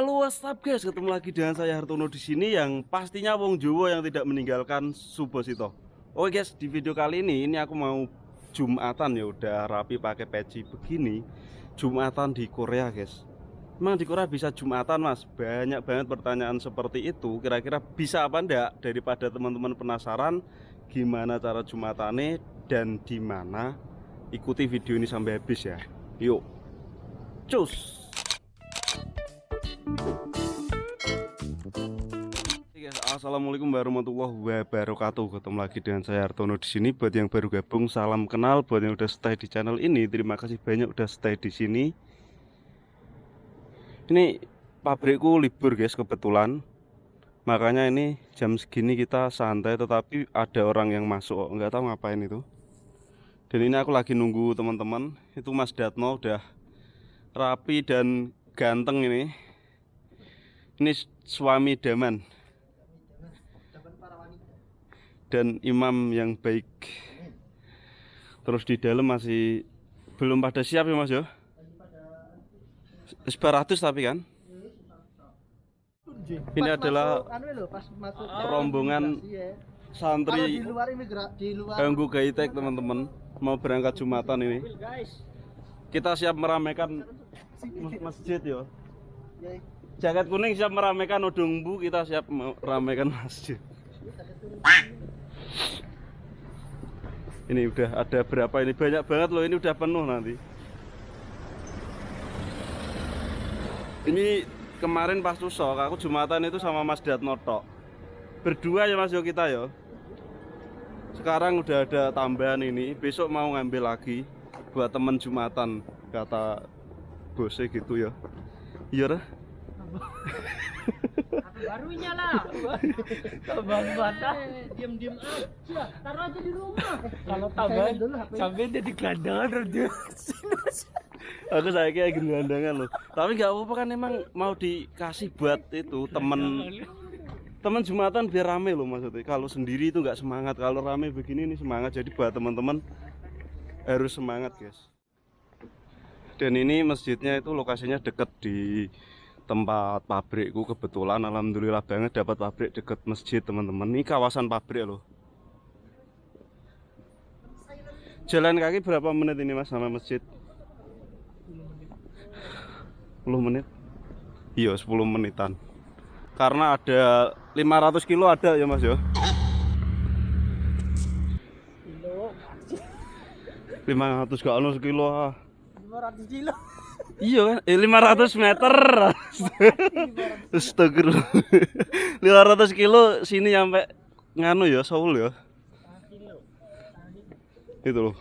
Halo, what's up guys? Ketemu lagi dengan saya Hartono di sini yang pastinya wong Jawa yang tidak meninggalkan Subosito. Oke guys, di video kali ini aku mau Jumatan ya, udah rapi pakai peci begini. Jumatan di Korea guys. Emang di Korea bisa Jumatan mas? Banyak banget pertanyaan seperti itu. Kira-kira bisa apa enggak? Daripada teman-teman penasaran gimana cara Jumatannya dan di mana, ikuti video ini sampai habis ya. Yuk, cus! Assalamualaikum warahmatullahi wabarakatuh. Ketemu lagi dengan saya Hartono di sini. Buat yang baru gabung, salam kenal. Buat yang udah stay di channel ini, terima kasih banyak udah stay di sini. Ini pabrikku libur guys kebetulan. Makanya ini jam segini kita santai, tetapi ada orang yang masuk. Nggak tahu ngapain itu. Dan ini aku lagi nunggu teman-teman. Itu Mas Datno udah rapi dan ganteng ini. Ini suami Daman dan imam yang baik. Terus di dalam masih belum pada siap ya mas ya. 900 tapi kan. Ini adalah rombongan santri Hanggu Gaitek teman-teman, mau berangkat Jumatan ini. Kita siap meramaikan masjid ya. Jaket kuning siap meramaikan Odongbu, kita siap meramaikan masjid. Ini udah ada berapa ini? Banyak banget loh, ini udah penuh nanti. Ini kemarin pas tusok, aku Jumatan itu sama Mas Datno tok. Berdua ya mas yo kita ya. Sekarang udah ada tambahan ini, besok mau ngambil lagi buat temen Jumatan, kata bosnya gitu ya. Iya dah. Barunya lah. Bantah. Diam-diam aja. Taruh aja di rumah. Kalau tambahan sampai dia di gelandangan aja. Aku saya kayak gelandangan loh. Tapi nggak apa-apa kan, emang mau dikasih buat itu teman Jumatan biar rame loh maksudnya. Kalau sendiri itu nggak semangat, kalau rame begini nih semangat. Jadi buat teman-teman harus semangat guys. Dan ini masjidnya itu lokasinya deket di tempat pabrikku, kebetulan alhamdulillah banget dapat pabrik deket masjid teman-teman. Ini kawasan pabrik loh. Jalan kaki berapa menit ini mas sama masjid? 10 menit. Iya 10 menitan. Karena ada 500 kilo ada ya mas ya. 500 gak ono sekilo. 500 kilo. Iya kan, 500 meter. Astagfirullah. 500 kilo sini sampai nganu ya, Seoul ya. Itu loh.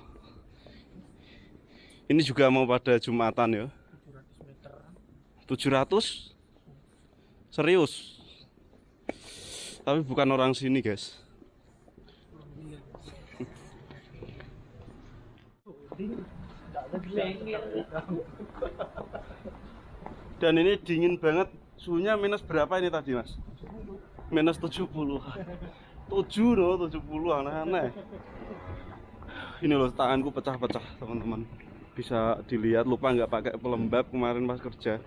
Ini juga mau pada Jumatan ya. 700? Serius. Tapi bukan orang sini, guys. Dan ini dingin banget. Suhunya minus berapa ini tadi mas? Minus 70. 7 loh, 70 aneh-aneh. Ini loh tanganku pecah-pecah teman-teman. Bisa dilihat, lupa nggak pakai pelembab kemarin pas kerja.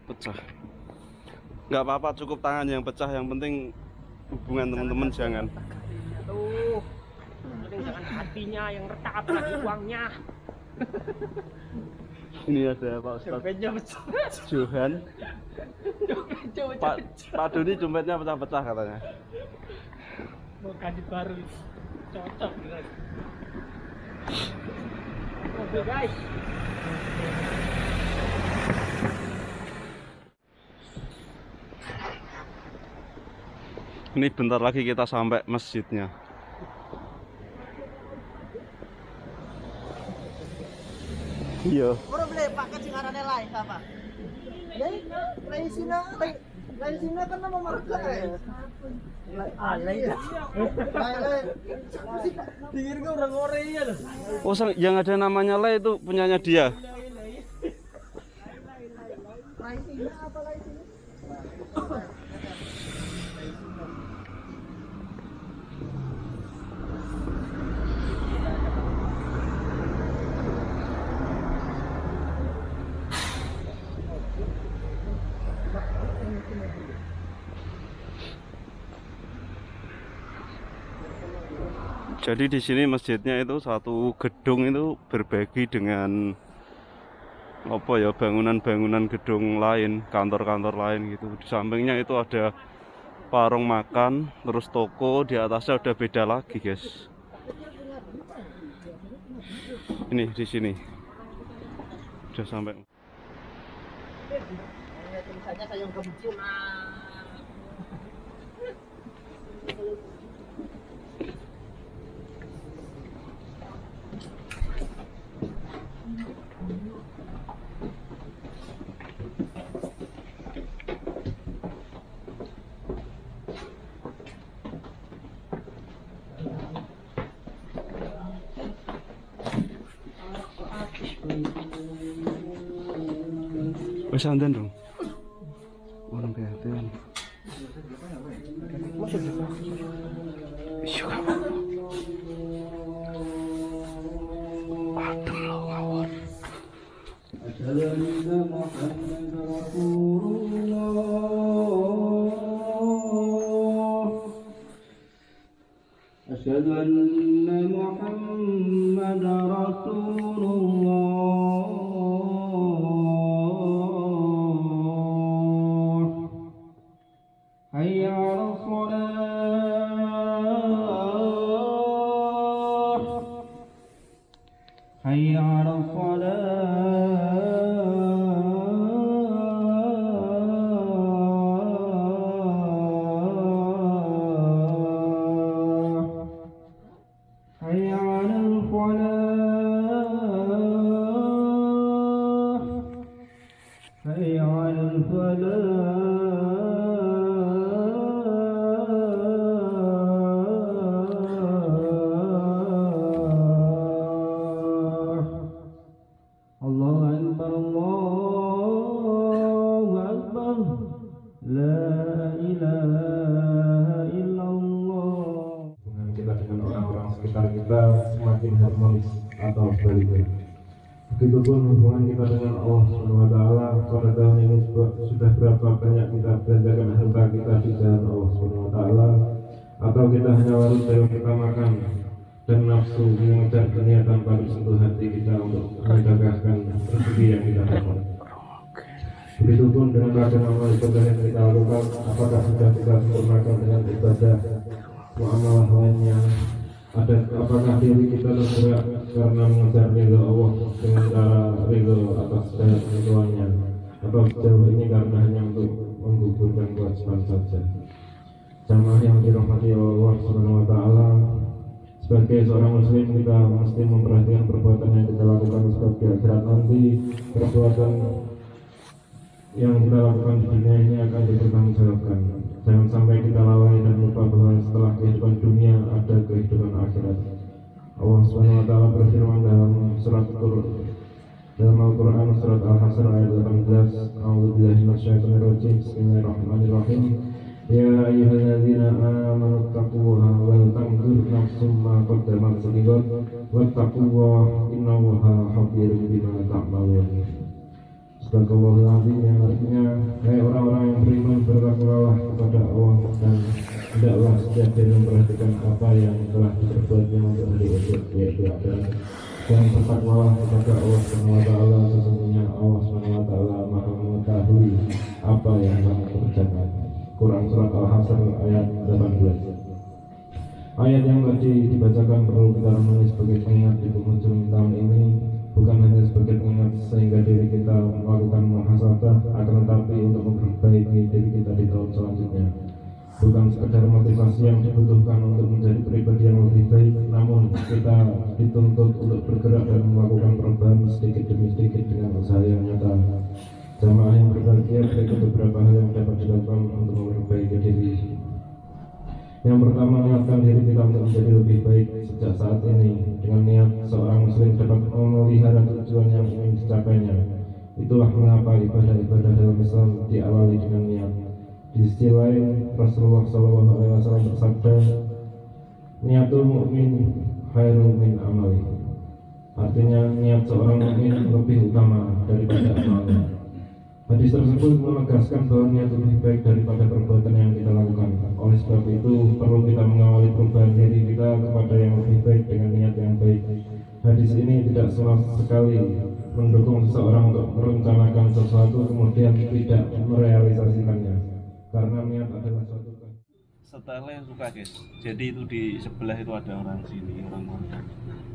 Pecah. Nggak apa-apa, cukup tangan yang pecah, yang penting hubungan teman-teman jangan. Tuh. Jangan hatinya yang retak apalagi uangnya. Ini ada Pak Ustadz Johan. Pak Doni dompetnya pecah-pecah katanya. Mau kadit baru, cocok beneran. Oke guys. Ini bentar lagi kita sampai masjidnya. Iya. Orang beli paket sing arane lain apa? Lain sina kan nama marga ya. Lain. Dingin ke orang Korea loh. Oh, yang ada namanya Le itu punyanya dia. Lain sina apa lain sina? Jadi di sini masjidnya itu satu gedung itu berbagi dengan apa ya, bangunan-bangunan gedung lain, kantor-kantor lain gitu. Di sampingnya itu ada warung makan, terus toko, di atasnya udah beda lagi, guys. Ini di sini. Udah sampai. Tulisannya sayang kemudian. Wes santen dong. Orang kelihatan. Iya kan. Adem lo ngawur. أشهد أن محمد رسول الله حي على الصلاة حي على الصلاة حي على الفلاح حي على الفلاح الله أكبر الله أكبر لا إله إلا الله. Hubungan kita dengan orang-orang sekitar kita semakin harmonis atau sebaliknya. Begitupun hubungan kita dengan Allah SWT. Pada tahun ini sudah berapa banyak kita belanjakan harta kita di jalan Allah SWT, atau kita hanya larut dalam ketamakan dan nafsu mengejar dunia tanpa disentuh hati kita untuk mendagangkan rezeki yang kita dapat. Begitupun dengan ragam amal ibadah yang kita lakukan, apakah sudah kita sempurnakan dengan ibadah muamalah lainnya? Apakah diri kita tergerak karena mengejar ridho Allah dengan cara ridho atas ketentuannya, atau sejauh ini karena hanya untuk menggugurkan kewajiban saja? Jamaah yang dirahmati Allah Subhanahu wa Ta'ala, sebagai seorang muslim kita mesti memperhatikan perbuatan yang kita lakukan sebagai akhirat nanti. Perbuatan yang kita lakukan di dunia ini akan dipertanggungjawabkan. Jangan sampai kita lalai dan lupa bahwa setelah kehidupan dunia ada kehidupan akhirat. Allah Subhanahu wa Ta'ala berfirman dalam Al-Quran surat Al-Hasr ayat 18, A'udzubillahi minasyaitonirrajim. Bismillahirrahmanirrahim. Ya ayyuhalladzina amanu taqullaha wal tanzur nafsum ma qaddamat lighad wattaqullaha innallaha khabirun bima ta'malun. Subhanallahul azim, yang artinya, hai orang-orang yang beriman, bertakwalah kepada Allah dan hendaklah setiap diri memperhatikan apa yang telah diperbuatnya untuk hari esok, yaitu akhirat. Dan bertakwalah kepada Allah SWT, sesungguhnya Allah SWT Maha mengetahui apa yang kamu kerjakan. Quran surat Al-Hasr ayat 18. Ayat yang tadi dibacakan perlu kita renungi sebagai pengingat di penghujung tahun ini, bukan hanya sebagai pengingat sehingga diri kita melakukan muhasabah, akan tetapi untuk memperbaiki diri kita di tahun selanjutnya. Bukan sekedar motivasi yang dibutuhkan untuk menjadi pribadi yang lebih baik, namun kita dituntut untuk bergerak dan melakukan perubahan sedikit demi sedikit dengan usaha yang nyata. Jamaah yang berbahagia, berikut beberapa hal yang dapat dilakukan untuk memperbaiki diri. Yang pertama, niatkan diri kita untuk menjadi lebih baik sejak saat ini. Dengan niat, seorang muslim dapat memelihara tujuan yang ingin dicapainya. Itulah mengapa ibadah-ibadah dalam Islam diawali dengan niat. Di sisi lain, Rasulullah SAW bersabda, niatul mu'min khairun min amali. Artinya, niat seorang mukmin lebih utama daripada amalnya. Hadis tersebut menegaskan bahwa niat lebih baik daripada perbuatan yang kita lakukan. Oleh sebab itu, perlu kita mengawali perubahan diri kita kepada yang lebih baik dengan niat yang baik. Hadis ini tidak sama sekali mendukung seseorang untuk merencanakan sesuatu kemudian tidak merealisasikannya, karena niat adalah suatu Setelnya suka guys. Jadi itu di sebelah itu ada orang sini, orang Korea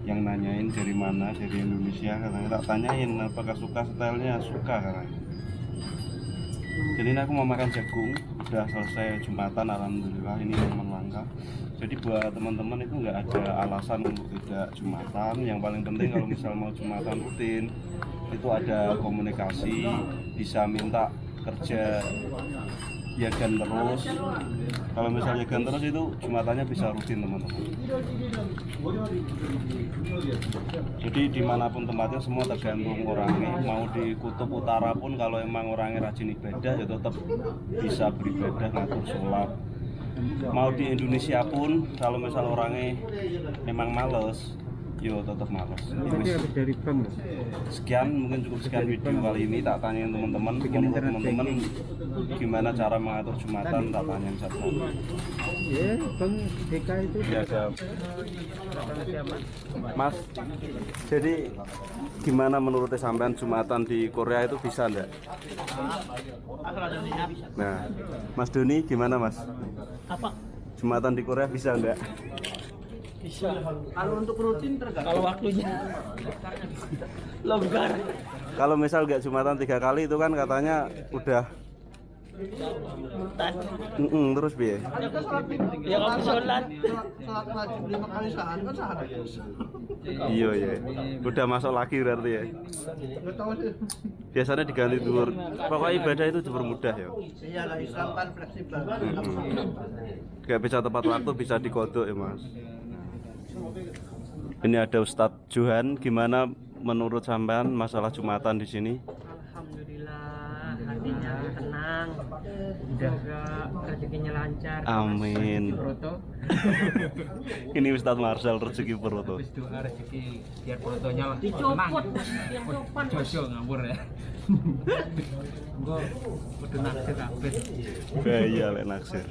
yang nanyain dari mana, dari Indonesia. Katanya tak tanyain apakah suka setelnya, suka katanya. Jadi ini aku mau makan jagung, udah selesai Jumatan, alhamdulillah ini memang langka. Jadi buat teman-teman itu nggak ada alasan untuk tidak Jumatan. Yang paling penting kalau misal mau Jumatan rutin itu ada komunikasi, bisa minta kerja yagan terus. Kalau misalnya yagan terus itu Jumatannya bisa rutin teman-teman. Jadi dimanapun tempatnya semua tergantung orangnya. Mau di kutub utara pun kalau emang orangnya rajin ibadah ya tetap bisa beribadah, ngatur sholat. Mau di Indonesia pun kalau misal orangnya memang males, yo tetap males. dari bank. Sekian, mungkin cukup sekian video kali ini. Tak tanyain teman-teman, menurut teman-teman gimana cara mengatur Jumatan, tak tanyain satu-satu. Ya, bank DK itu. Ya, siap. Mas, jadi gimana menurut sampean Jumatan di Korea itu bisa enggak? Nah, Mas Doni gimana Mas? Apa? Jumatan di Korea bisa enggak? Bisa. Kalau untuk rutin tergantung. Kalau waktunya longgar. Kalau misal nggak Jumatan 3 kali itu kan katanya udah terus biar Ada sholat Ya kalau sholat. sholat wajib 5 kali sehari kan sehari terus. iya ya udah masuk lagi berarti ya. Nggak tahu sih. Biasanya diganti dhuwur. Pokoknya ibadah itu dipermudah ya. Iyalah Islam kan fleksibel. Gak bisa tepat waktu, bisa dikodok ya Mas. Ini ada Ustadz Johan, gimana menurut sampean masalah Jumatan di sini? Alhamdulillah, hatinya tenang. Semoga rezekinya lancar. Amin. Proto. Ini Ustadz Marcel rezeki Peroto. Doa rezeki biar fotonya lah Dicopot yang sopan. jojo ngawur ya. Engko kudu naksir kabeh. Iya lek naksir.